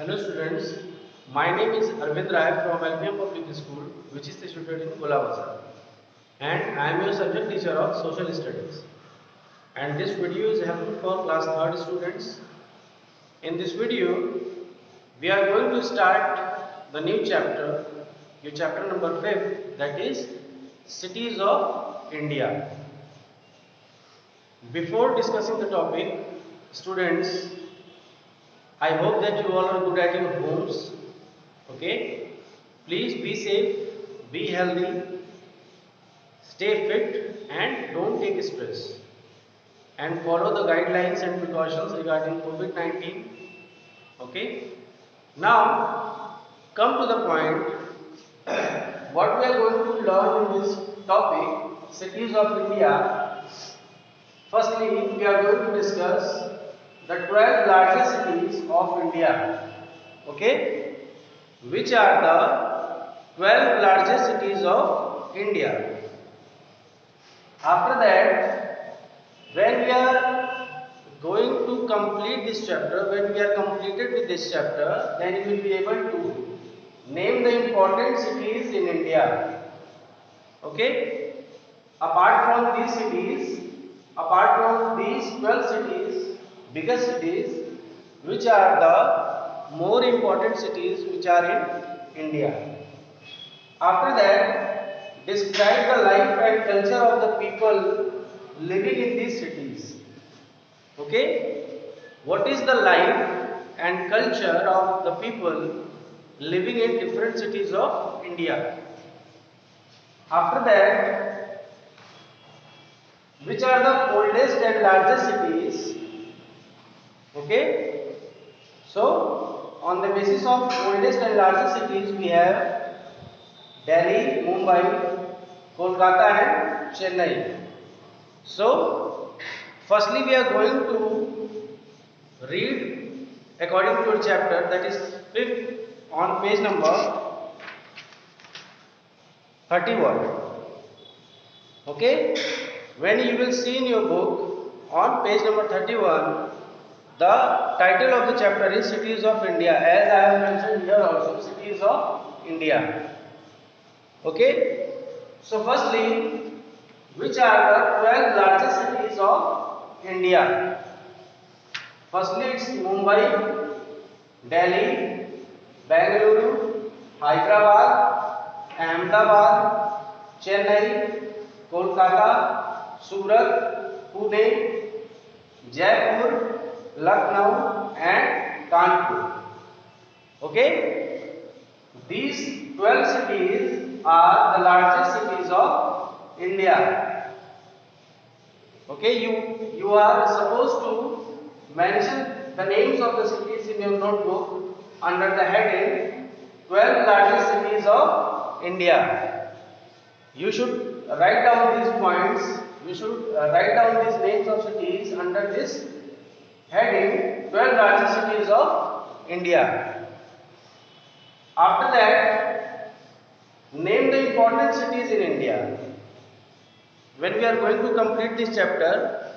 Hello students, my name is Arvind Rai from LPM Public School, which is situated in Golabazar, and I am your subject teacher of Social Studies. And this video is helpful for class 3rd students. In this video, we are going to start the new chapter, chapter number 5, that is Cities of India. Before discussing the topic, students, I hope that you all are good at your homes. Okay? Please be safe, be healthy, stay fit, and don't take stress. And follow the guidelines and precautions regarding COVID-19. Okay? Now, come to the point. What we are going to learn in this topic, cities of India. Firstly, we are going to discuss the 12 largest cities of India. Okay? Which are the 12 largest cities of India? After that, when we are going to complete this chapter, when we are completed with this chapter, then you will be able to name the important cities in India. Okay? Apart from these 12 cities, biggest cities, which are the more important cities which are in India. After that, describe the life and culture of the people living in these cities. Okay? What is the life and culture of the people living in different cities of India? After that, which are the oldest and largest cities? Okay? So, on the basis of oldest and largest cities, we have Delhi, Mumbai, Kolkata and Chennai. So, firstly we are going to read according to your chapter, that is 5th on page number 31. Okay? When you will see in your book on page number 31, the title of the chapter is Cities of India, as I have mentioned here also, Cities of India. Okay? So firstly, which are the 12 largest cities of India? Firstly, it's Mumbai, Delhi, Bengaluru, Hyderabad, Ahmedabad, Chennai, Kolkata, Surat, Pune, Jaipur, Lucknow and Kanpur. Okay? These 12 cities are the largest cities of India. Okay, you are supposed to mention the names of the cities in your notebook under the heading 12 largest cities of India. You should write down these points. You should write down these names of cities under this heading 12 largest cities of India. After that, name the important cities in India. When we are going to complete this chapter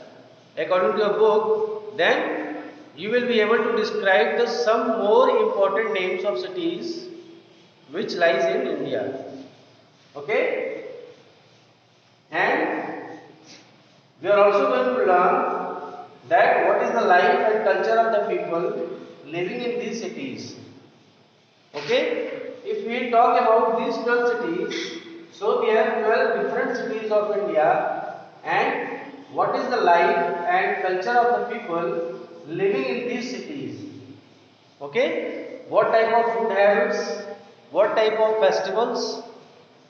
according to your book, then you will be able to describe the some more important names of cities which lies in India. Okay? And we are also going to learn that what is the life and culture of the people living in these cities. Okay? If we talk about these 12 cities, so we have 12 different cities of India, and what is the life and culture of the people living in these cities. Okay? What type of food habits, what type of festivals,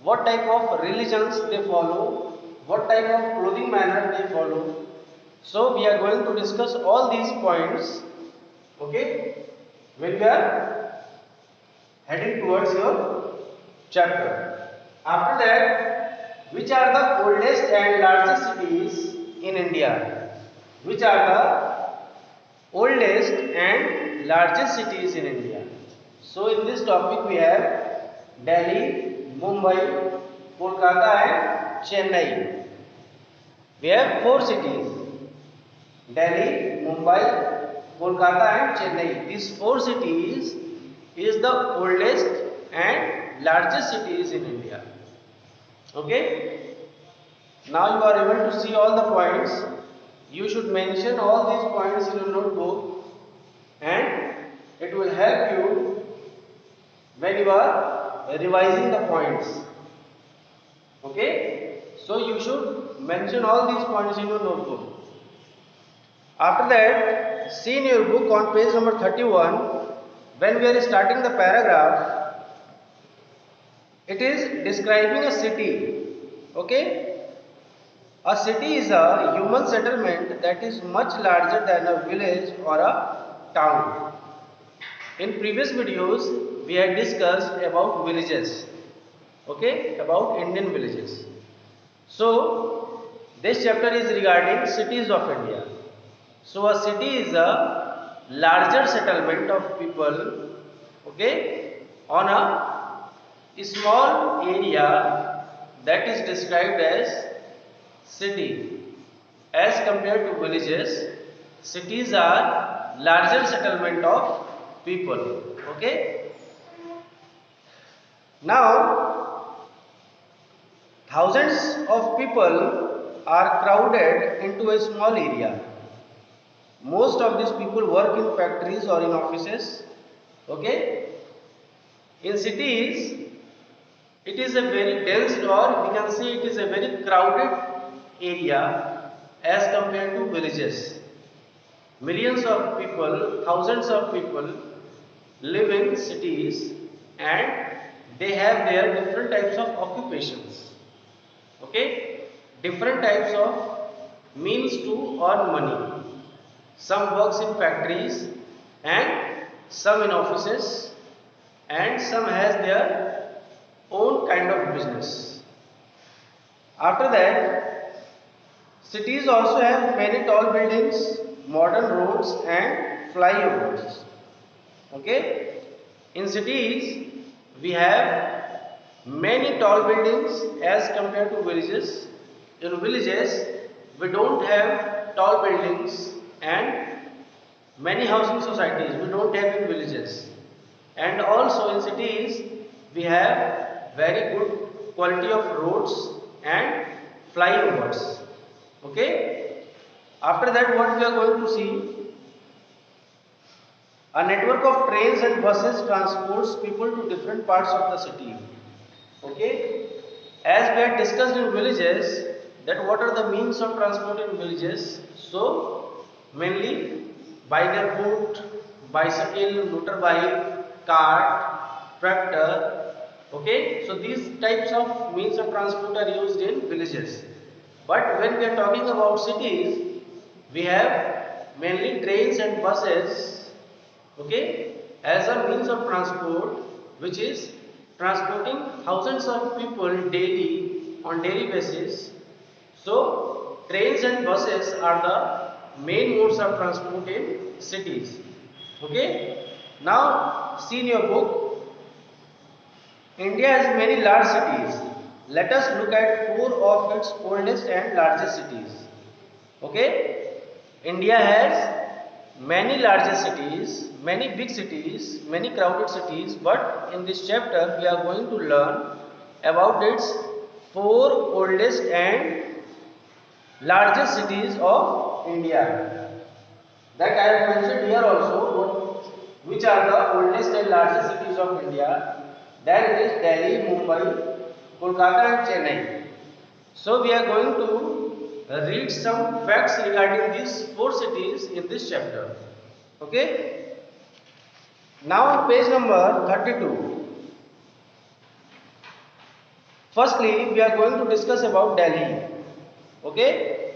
what type of religions they follow, what type of clothing manner they follow. So we are going to discuss all these points, okay, when we are heading towards your chapter. After that, which are the oldest and largest cities in India? Which are the oldest and largest cities in India? So in this topic we have Delhi, Mumbai, Kolkata and Chennai. We have 4 cities: Delhi, Mumbai, Kolkata and Chennai. These 4 cities is the oldest and largest cities in India. Okay. Now you are able to see all the points. You should mention all these points in your notebook, and it will help you when you are revising the points. Okay. So you should mention all these points in your notebook. After that, see in your book on page number 31, when we are starting the paragraph, it is describing a city. Okay. A city is a human settlement that is much larger than a village or a town. In previous videos, we had discussed about villages. Okay, about Indian villages. So, this chapter is regarding cities of India. So, a city is a larger settlement of people, okay, on a small area that is described as city. As compared to villages, cities are larger settlement of people, okay. Now, thousands of people are crowded into a small area. Most of these people work in factories or in offices. Okay. In cities, it is a very dense, or we can say it is a very crowded area as compared to villages. Millions of people, thousands of people live in cities, and they have their different types of occupations. Okay. Different types of means to earn money. Some works in factories and some in offices, and some has their own kind of business. After that, cities also have many tall buildings, modern roads and flyovers. Okay. In cities, we have many tall buildings as compared to villages. In villages, we don't have tall buildings and many housing societies we don't have in villages, and also in cities we have very good quality of roads and flyovers. Okay. After that, what we are going to see, a network of trains and buses transports people to different parts of the city. Okay. As we had discussed in villages, that what are the means of transport in villages. So mainly by their foot, bicycle, motorbike, cart, tractor. Okay, so these types of means of transport are used in villages. But when we are talking about cities, we have mainly trains and buses, okay, as a means of transport, which is transporting thousands of people daily on daily basis. So trains and buses are the main modes of transport in cities. Okay. Now see in your book, India has many large cities. Let us look at 4 of its oldest and largest cities. Okay. India has many larger cities, many big cities, many crowded cities, but in this chapter we are going to learn about its 4 oldest and largest cities of India. That I have mentioned here also, which are the oldest and largest cities of India. Then it is Delhi, Mumbai, Kolkata and Chennai. So we are going to read some facts regarding these 4 cities in this chapter. Okay. Now on page number 32. Firstly, we are going to discuss about Delhi. Okay.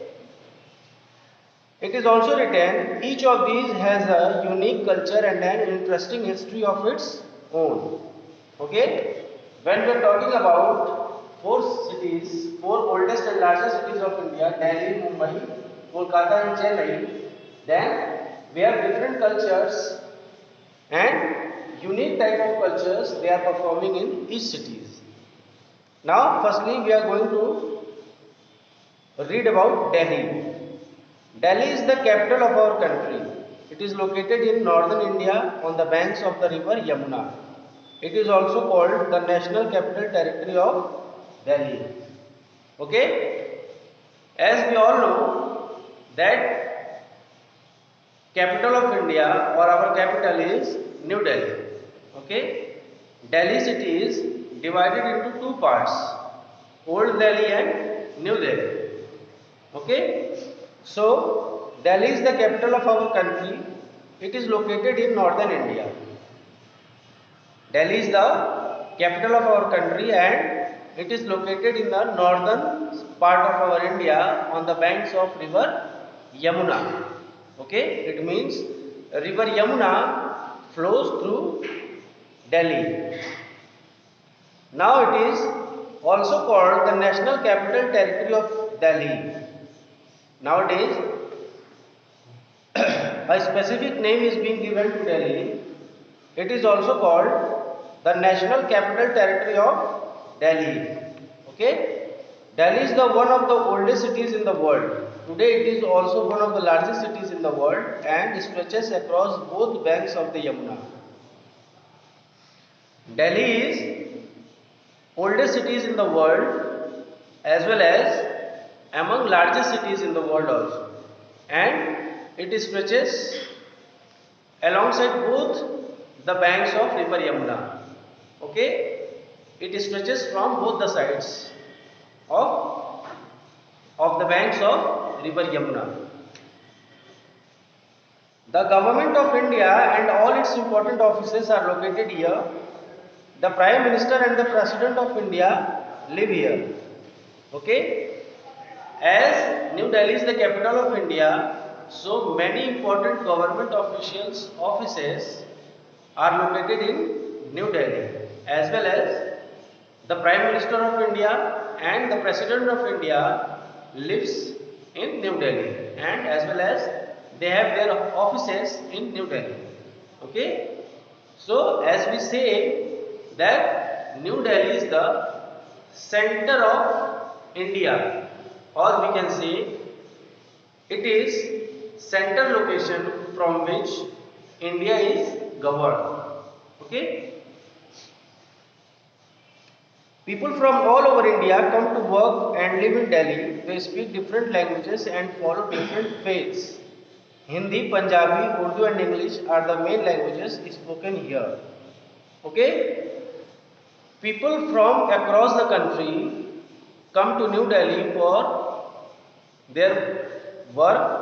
It is also written, each of these has a unique culture and an interesting history of its own. Okay. When we are talking about 4 cities, 4 oldest and largest cities of India, Delhi, Mumbai, Kolkata and Chennai, then we have different cultures and unique type of cultures they are performing in each cities. Now firstly we are going to read about Delhi. Delhi is the capital of our country. It is located in northern India on the banks of the river Yamuna. It is also called the National Capital Territory of Delhi. Okay? As we all know that capital of India or our capital is New Delhi. Okay? Delhi city is divided into two parts, Old Delhi and New Delhi. Okay? So Delhi is the capital of our country. It is located in northern India. Delhi is the capital of our country and it is located in the northern part of our India on the banks of river Yamuna. Okay, it means river Yamuna flows through Delhi. Now it is also called the National Capital Territory of Delhi. Nowadays, a specific name is being given to Delhi. It is also called the National Capital Territory of Delhi. Okay, Delhi is the one of the oldest cities in the world. Today it is also one of the largest cities in the world and stretches across both banks of the Yamuna. Delhi is oldest cities in the world as well as among largest cities in the world also, and it stretches alongside both the banks of river Yamuna. Okay, it stretches from both the sides of the banks of river Yamuna. The government of India and all its important offices are located here. The Prime Minister and the President of India live here. Okay, as New Delhi is the capital of India, so many important government offices are located in New Delhi, as well as the Prime Minister of India and the President of India lives in New Delhi, and as well as they have their offices in New Delhi. Okay, so as we say that New Delhi is the center of India, or we can say it is center location from which India is governed. Okay, people from all over India come to work and live in Delhi. They speak different languages and follow different faiths. Hindi, Punjabi, Urdu and English are the main languages spoken here. Okay, people from across the country come to New Delhi for their work.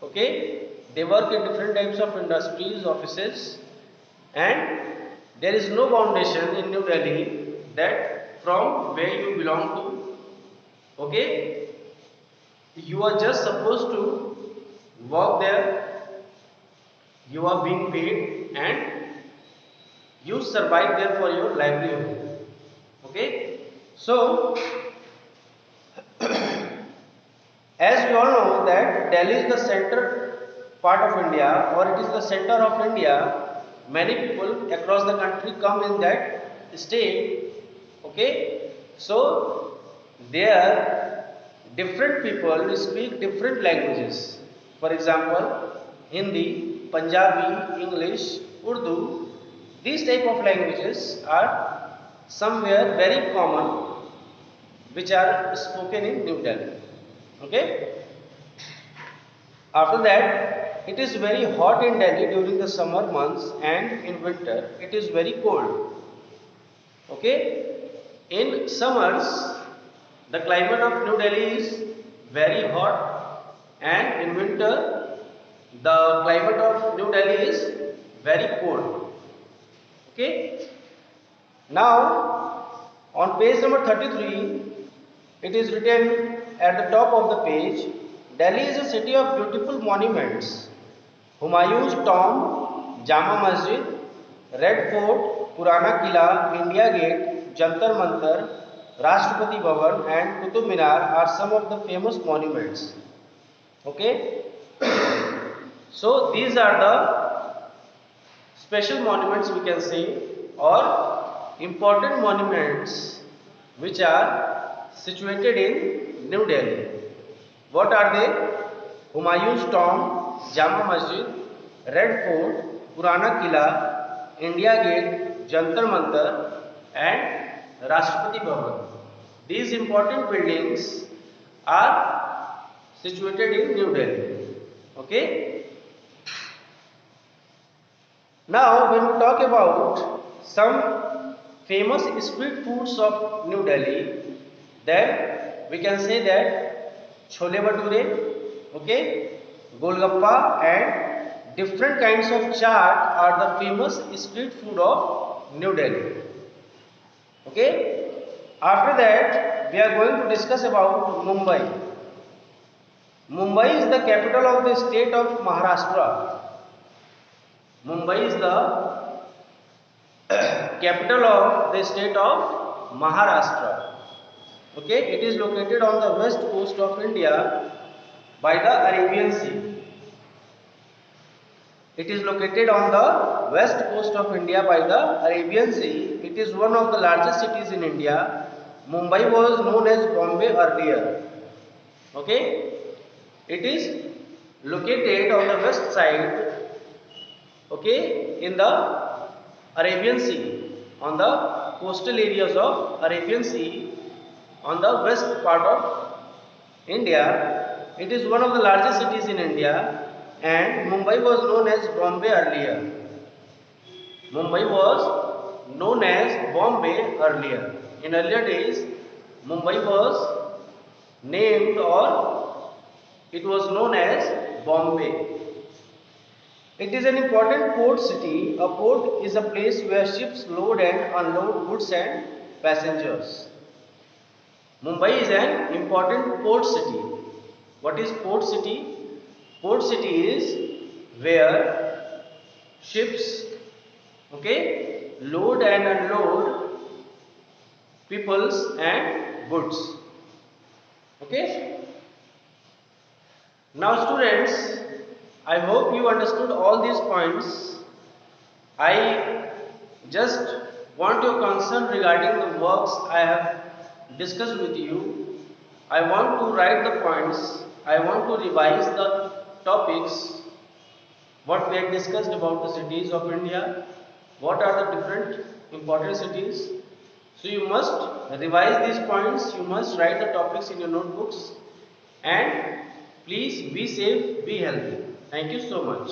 Okay, they work in different types of industries, offices, and there is no foundation in New Delhi that from where you belong to. Okay, you are just supposed to work there, you are being paid and you survive there for your livelihood. Okay, so as we all know that Delhi is the center part of India, or it is the center of India, many people across the country come in that state. Okay, so there different people speak different languages. For example, Hindi, Punjabi, English, Urdu, these type of languages are somewhere very common which are spoken in New Delhi. Okay, after that it is very hot in Delhi during the summer months, and in winter it is very cold. Okay, in summers the climate of New Delhi is very hot, and in winter the climate of New Delhi is very cold. Okay, now on page number 33 it is written at the top of the page, Delhi is a city of beautiful monuments. Humayun's tomb, Jama Masjid, Red Fort, Purana Kila, India Gate, Jantar Mantar, Rashtrapati Bhavan and Qutub Minar are some of the famous monuments. Okay, so these are the special monuments we can say, or important monuments which are situated in New Delhi. What are they? Humayun's tomb, Jama Masjid, Red Fort, Purana Kila, India Gate, Jantar Mantar, and Rashtrapati Bhavan. These important buildings are situated in New Delhi. Okay. Now, when we talk about some famous street foods of New Delhi, then we can say that chole bhature, okay, golgappa, and different kinds of chaat are the famous street food of New Delhi. Okay. After that, we are going to discuss about Mumbai. Mumbai is the capital of the state of Maharashtra. Mumbai is the capital of the state of Maharashtra. Okay, it is located on the west coast of India by the Arabian Sea. It is located on the west coast of India by the Arabian Sea. It is one of the largest cities in India. Mumbai was known as Bombay earlier. Okay, it is located on the west side, okay, in the Arabian Sea, on the coastal areas of Arabian Sea, on the west part of India. It is one of the largest cities in India, and Mumbai was known as Bombay earlier. Mumbai was known as Bombay earlier. In earlier days, Mumbai was named, or it was known as Bombay. It is an important port city. A port is a place where ships load and unload goods and passengers. Mumbai is an important port city. What is port city? Port city is where ships, okay, load and unload peoples and goods. Okay. Now students, I hope you understood all these points. I just want your concern regarding the works I have discussed with you. I want to write the points. I want to revise the topics, what we had discussed about the cities of India, what are the different important cities. So you must revise these points, you must write the topics in your notebooks, and please be safe, be healthy. Thank you so much.